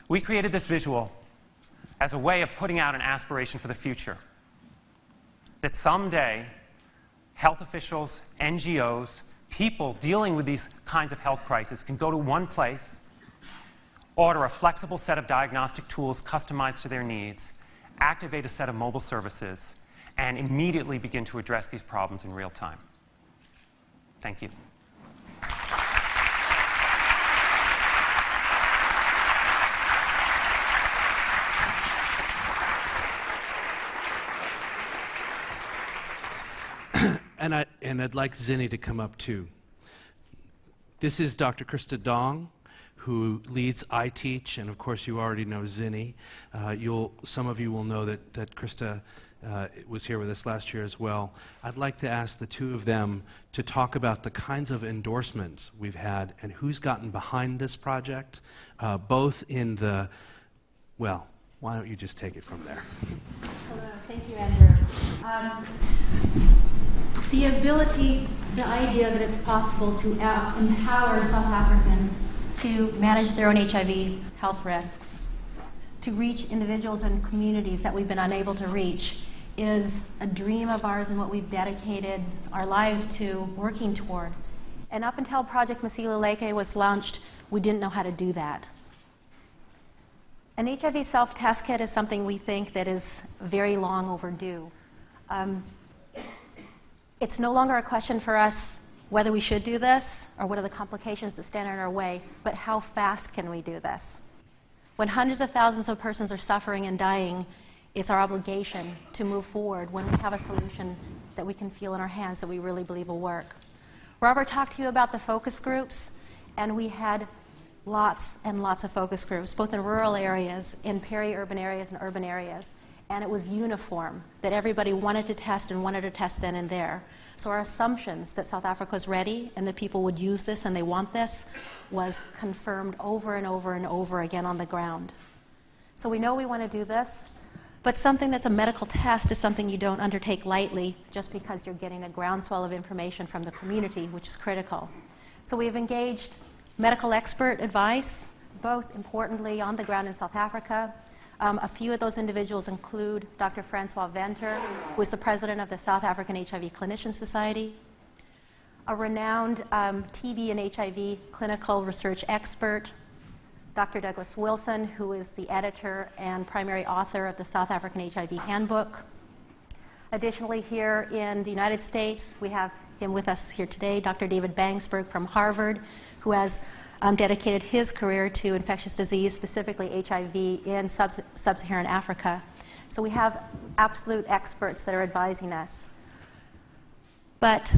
We created this visual as a way of putting out an aspiration for the future. That someday, health officials, NGOs, people dealing with these kinds of health crises can go to one place, order a flexible set of diagnostic tools customized to their needs, activate a set of mobile services, and immediately begin to address these problems in real time. Thank you. And I'd like Zinni to come up too. This is Dr. Krista Dong, who leads iTeach, and of course you already know Zinni. Some of you will know that Krista was here with us last year as well. I'd like to ask the two of them to talk about the kinds of endorsements we've had and who's gotten behind this project, both in the, well, why don't you just take it from there? Hello, thank you, Andrew. The ability, the idea that it's possible to empower South Africans to manage their own HIV health risks, to reach individuals and communities that we've been unable to reach, is a dream of ours and what we've dedicated our lives to working toward. And up until Project Masiluleke was launched, we didn't know how to do that. An HIV self-test kit is something we think that is very long overdue. It's no longer a question for us whether we should do this or what are the complications that stand in our way, but how fast can we do this? When hundreds of thousands of persons are suffering and dying, it's our obligation to move forward when we have a solution that we can feel in our hands that we really believe will work. Robert talked to you about the focus groups, and we had lots and lots of focus groups, both in rural areas, in peri-urban areas, and urban areas. And it was uniform, that everybody wanted to test and wanted to test then and there. So our assumptions that South Africa was ready and that people would use this and they want this was confirmed over and over and over again on the ground. So we know we want to do this, but something that's a medical test is something you don't undertake lightly just because you're getting a groundswell of information from the community, which is critical. So we have engaged medical expert advice, both importantly on the ground in South Africa. A few of those individuals include Dr. Francois Venter, who is the president of the South African HIV Clinician Society, a renowned TB and HIV clinical research expert, Dr. Douglas Wilson, who is the editor and primary author of the South African HIV Handbook. Additionally, here in the United States, we have him with us here today, Dr. David Bangsberg from Harvard, who has dedicated his career to infectious disease, specifically HIV, in sub-Saharan Africa. So we have absolute experts that are advising us. But